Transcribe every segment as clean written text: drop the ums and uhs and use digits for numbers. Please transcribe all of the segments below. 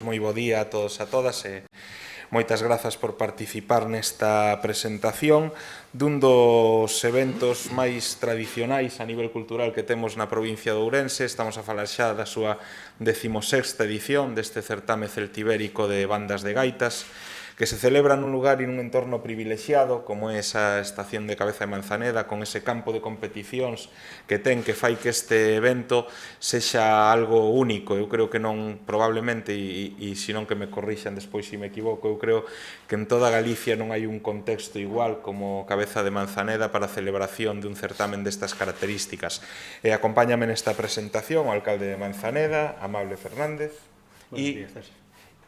Moi bo día a todos e a todas e moitas grazas por participar nesta presentación dun dos eventos máis tradicionais a nivel cultural que temos na provincia de Ourense. Estamos a falar xa da súa 16ª edición deste certame celtibérico de bandas de gaitas que se celebra nun lugar e nun entorno privilexiado como é esa estación de Cabeza de Manzaneda, con ese campo de competicións que ten, que fai que este evento sexa algo único. Eu creo que non, probablemente, e senón que me corrixan despois se me equivoco, eu creo que en toda Galicia non hai un contexto igual como Cabeza de Manzaneda para a celebración dun certamen destas características. E acompáñame nesta presentación o alcalde de Manzaneda, Amable Fernández,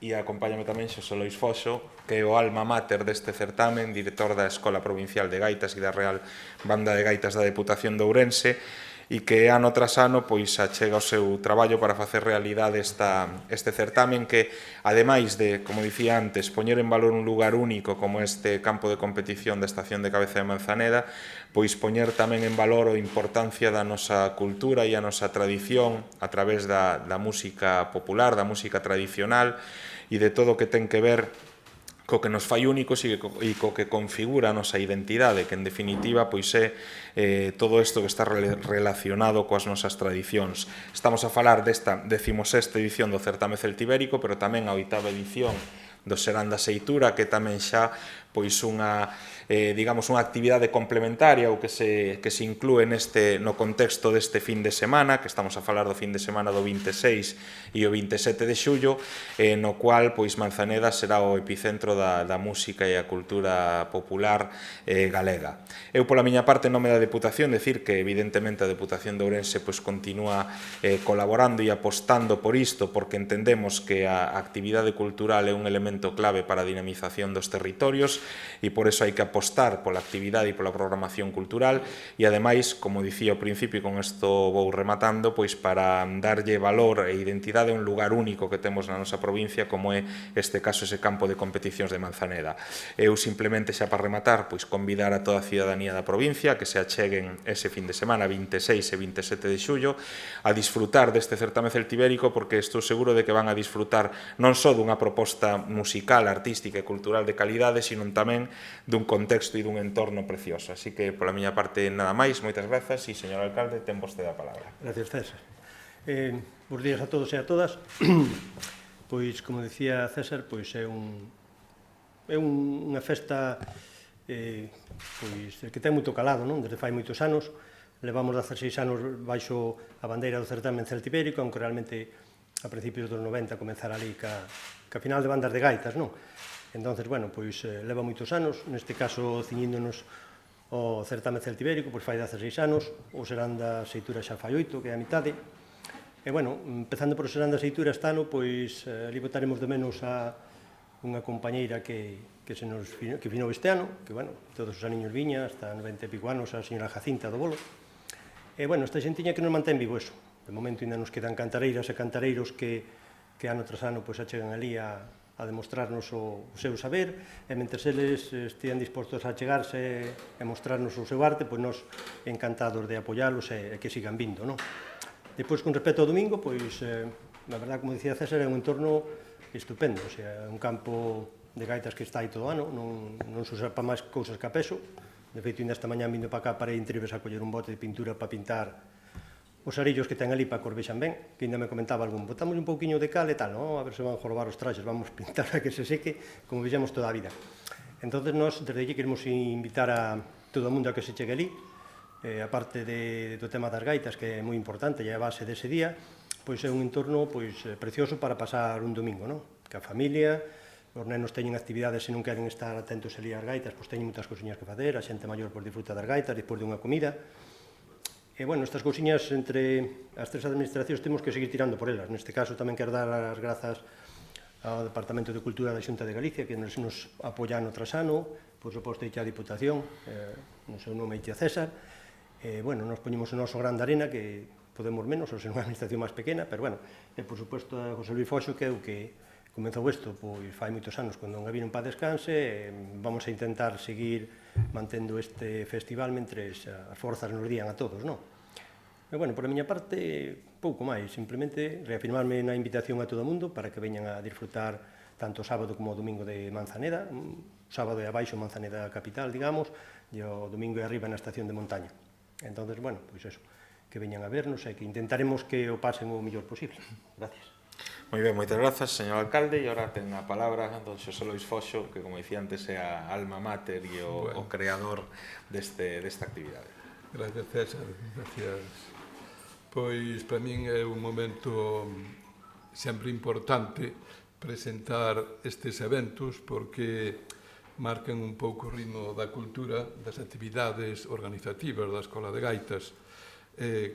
e acompáñame tamén Xosé Lois Foxo, que é o alma mater deste certamen, director da Escola Provincial de Gaitas e da Real Banda de Gaitas da Deputación de Ourense, e que ano tras ano pois achega o seu traballo para facer realidade este certamen que, ademais de, como dicía antes, poñer en valor un lugar único como este campo de competición da estación de Cabeza de Manzaneda, pois poñer tamén en valor a importancia da nosa cultura e a nosa tradición a través da música popular, da música tradicional e de todo o que ten que ver co que nos fai únicos e co que configura a nosa identidade, que en definitiva pois é todo isto que está relacionado coas nosas tradicións. Estamos a falar desta 16ª edición do certame celtibérico, pero tamén a 8ª edición do Serán da Seitura, que tamén xa pois unha digamos unha actividade complementaria ou que se inclúe no contexto deste fin de semana, que estamos a falar do fin de semana do 26 e o 27 de xullo, no cual pois Manzaneda será o epicentro da música e a cultura popular galega. Eu pola miña parte, en nome da Deputación, decir que evidentemente a Deputación de Ourense pois continúa colaborando e apostando por isto, porque entendemos que a actividade cultural é un elemento clave para a dinamización dos territorios e por eso hai que apostar pola actividade e pola programación cultural e, ademais, como dicía ao principio, e con isto vou rematando, pois para darlle valor e identidade a un lugar único que temos na nosa provincia, como é este caso ese campo de competicións de Manzaneda. Eu simplemente, xa para rematar, pois convidar a toda a cidadanía da provincia que se acheguen ese fin de semana 26 e 27 de xullo a disfrutar deste certame celtibérico, porque estou seguro de que van a disfrutar non só dunha proposta musical, artística e cultural de calidade, sino tamén dun contexto e dun entorno precioso. Así que, pola miña parte, nada máis. Moitas grazas e, señor alcalde, ten vostede a palabra. Gracias, César. Bos días a todos e a todas. Pois, como dicía César, pois é unha festa que ten moito calado, non? Desde fai moitos anos. Levamos 16 anos baixo a bandeira do certamen celtibérico, aunque realmente a principios dos 90 comenzara ali ca final de bandas de gaitas, non? Entonces, bueno, pois leva moitos anos, neste caso ciñíndonos ao certame celtibérico, pois fai 16 anos, o Serán da Seitura xa fai 8, que é a mitade. E, bueno, empezando por o Serán da Seitura este ano, pois ali botaremos de menos a unha compañeira que finou este ano, que, bueno, todos os aniños viña, hasta 90 e pico anos, a señora Jacinta do Bolo. E, bueno, esta xentiña que nos mantén vivo eso. De momento ainda nos quedan cantareiras e cantareiros que ano tras ano pois achegan ali a demostrarnos o seu saber, e mentres eles estean dispostos a chegarse e mostrarnos o seu arte, pois nós encantados de apoialos e que sigan vindo, non? Depois, con respecto ao domingo, pois, na verdade, como dicía César, é un entorno estupendo, o sea, é un campo de gaitas que está aí todo o ano, non se usa para máis cousas que a peso. De feito, ainda esta mañá vindo para cá para ir Intribes a coller un bote de pintura para pintar os arillos que ten ali para que os vexan ben, que ainda me comentaba algún, botamos un pouquiño de cal e tal, non? A ver se van jorobar os traxes, vamos pintar a que se seque, como vexamos toda a vida. Entón, nós, desde aquí, queremos invitar a todo o mundo a que se chegue ali, aparte do tema das gaitas, que é moi importante, e é a base dese día, pois é un entorno precioso para pasar un domingo, non? Que a familia, os nenos teñen actividades, se non queren estar atentos ali ás gaitas, pois teñen moitas cousiñas que facer, a xente maior pois disfruta das gaitas, despois dunha comida. E, bueno, estas cousiñas entre as tres administracións temos que seguir tirando por elas. Neste caso tamén quero dar as grazas ao Departamento de Cultura da Xunta de Galicia, que nos apoia ano tras ano, por suposto, a Diputación, no seu nome a César. Bueno, nos poñemos o noso gran de arena, que podemos menos, ou ser unha administración máis pequena, pero, bueno, e, por suposto, a José Luis Foxo, que é o que comezou isto, pois, fai moitos anos, cando non viron para descanse, vamos a intentar seguir mantendo este festival mentre as forzas nos dían a todos, non? E, bueno, por a miña parte, pouco máis, simplemente reafirmarme na invitación a todo o mundo para que veñan a disfrutar tanto o sábado como o domingo de Manzaneda, o sábado é abaixo Manzaneda capital, digamos, e o domingo é arriba na estación de montaña. Entonces, bueno, pois eso, que veñan a vernos e que intentaremos que o pasen o mellor posible. Gracias. Moi ben, moitas grazas, señor alcalde, e agora ten a palabra don Xosé Lois Foxo, que, como dicía antes, é a alma mater e o creador desta actividade. Gracias, César. Gracias. Pois, para min é un momento sempre importante presentar estes eventos porque marcan un pouco o ritmo da cultura, das actividades organizativas da Escola de Gaitas.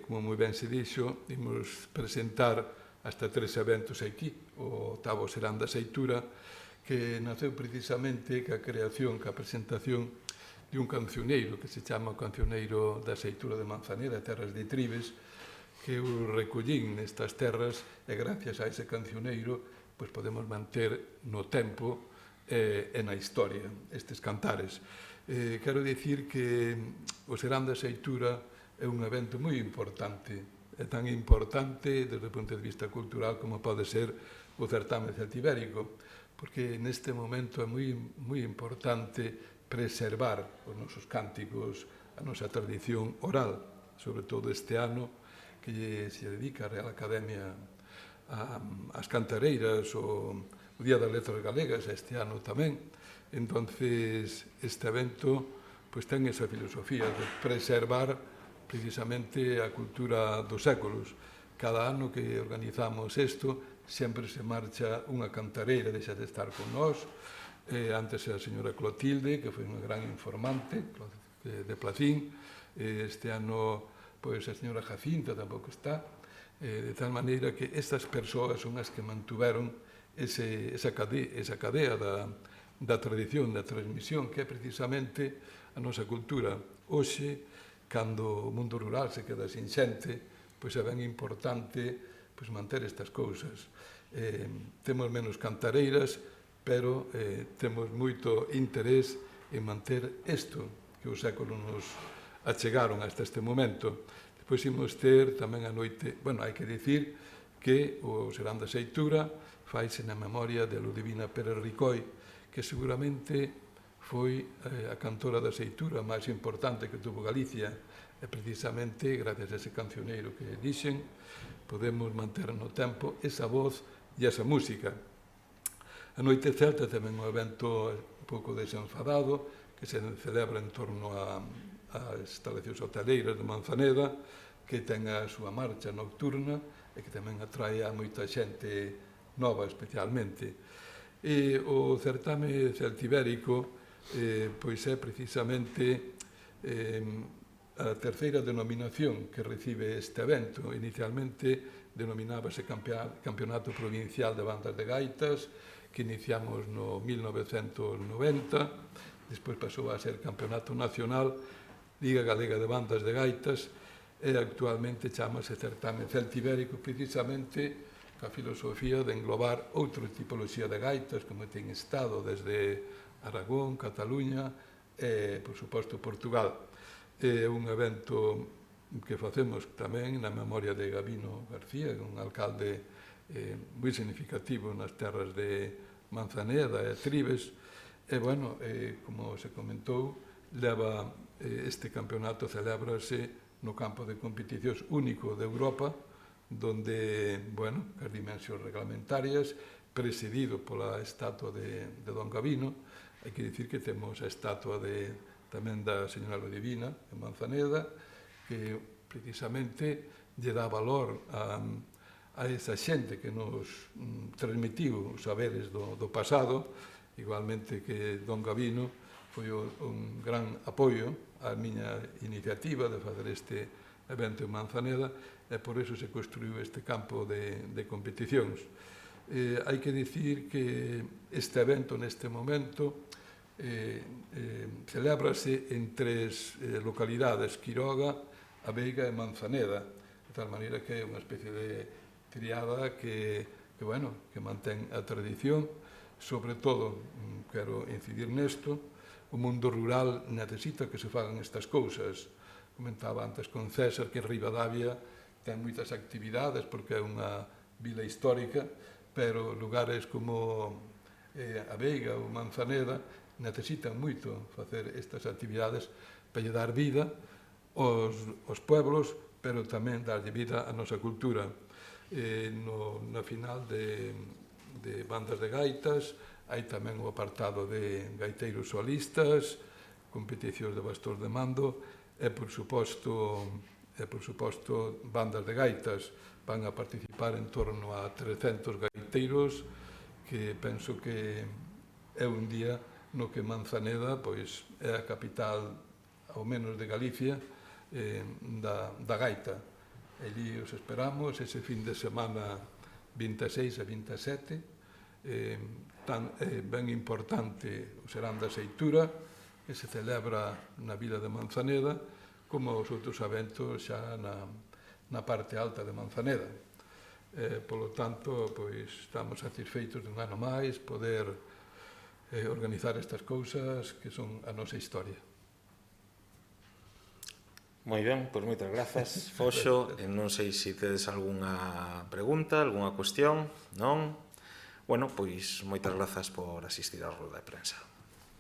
Como moi ben se dixo, imos presentar hasta 3 eventos aquí. O octavo serán da Seitura, que naceu precisamente ca creación, ca presentación de un cancioneiro que se chama o Cancioneiro da Seitura de Manzaneda, Terras de Tribes, que eu recollín nestas terras e gracias a ese cancioneiro pois podemos manter no tempo e na historia estes cantares. Quero dicir que o Serán da Seitura é un evento moi importante, é tan importante desde o punto de vista cultural como pode ser o certame celtibérico, porque neste momento é moi importante preservar os nosos cánticos, a nosa tradición oral, sobre todo este ano, que se dedica a Real Academia ás cantareiras, o Día das Letras Galegas, este ano tamén. Entonces, este evento pois ten esa filosofía de preservar precisamente a cultura dos séculos. Cada ano que organizamos isto, sempre se marcha unha cantareira, deixa de estar con nós. Antes a señora Clotilde, que foi unha gran informante de Placín. Este ano pois a señora Jacinta tampouco está, de tal maneira que estas persoas son as que mantuveron esa cadea da tradición, da transmisión, que é precisamente a nosa cultura. Hoxe, cando o mundo rural se queda sin xente, pois é ben importante pois manter estas cousas. Temos menos cantareiras, pero temos moito interés en manter isto que os séculos nos achegaron hasta este momento. Depois imos ter tamén a noite, hai que dicir que o Serán da Seitura faise na memoria de Ludivina Pérez Ricoi, que seguramente foi a cantora da Seitura máis importante que tuvo Galicia, e precisamente gracias a ese cancioneiro que dixen podemos manter no tempo esa voz e esa música. A Noite Celta tamén un evento un pouco desenfadado que se celebra en torno ás instalacións hoteleiras de Manzaneda, que ten a súa marcha nocturna e que tamén atrae a moita xente nova especialmente. E o certame celtibérico pois é precisamente a terceira denominación que recibe este evento. Inicialmente denominábase Campeonato Provincial de Bandas de Gaitas, que iniciamos no 1990, despois pasou a ser Campeonato Nacional, Liga Galega de Bandas de Gaitas, e actualmente chamase Certame Celtibérico, precisamente ca filosofía de englobar outra tipoloxía de gaitas, como ten estado desde Aragón, Cataluña e, por suposto, Portugal. É un evento que facemos tamén na memoria de Gabino García, un alcalde moi significativo nas terras de Manzaneda e Tribes. E, como se comentou, este campeonato celébrase no campo de competicións único de Europa, donde, as dimensións reglamentarias, presidido pola estatua de Don Gabino. Hai que dicir que temos a estatua tamén da señora Ludivina en Manzaneda, que precisamente lle dá valor a esa xente que nos transmitiu os saberes do pasado, igualmente que Don Gabino foi un gran apoio a miña iniciativa de facer este evento en Manzaneda, e por eso se construiu este campo de competicións. Hai que dicir que este evento neste momento celébrase en 3 localidades: Quiroga, A Veiga e Manzaneda, de tal maneira que é unha especie de triada que mantén a tradición. Sobre todo, quero incidir nesto, o mundo rural necesita que se fagan estas cousas. Comentaba antes con César que en Ribadavia ten moitas actividades porque é unha vila histórica, pero lugares como a Veiga ou Manzaneda necesitan moito facer estas actividades para lle dar vida aos pueblos, pero tamén darlle vida á nosa cultura. Na final de bandas de gaitas hai tamén o apartado de gaiteiros solistas, competicións de bastos de mando e, por suposto, bandas de gaitas. Van a participar en torno a 300 gaiteiros, que penso que é un día no que Manzaneda pois, é a capital, ao menos de Galicia, da gaita. Elí os esperamos ese fin de semana 26 e 27. Ben importante o Serán da Seitura, que se celebra na vila de Manzaneda, como os outros eventos xa na parte alta de Manzaneda. Polo tanto, pois, estamos satisfeitos de un ano máis poder organizar estas cousas que son a nosa historia. Moi ben, pois moitas grazas, Foxo. Non sei se tedes algunha pregunta, algunha cuestión, non? Bueno, pois moitas grazas por asistir á rolda de prensa.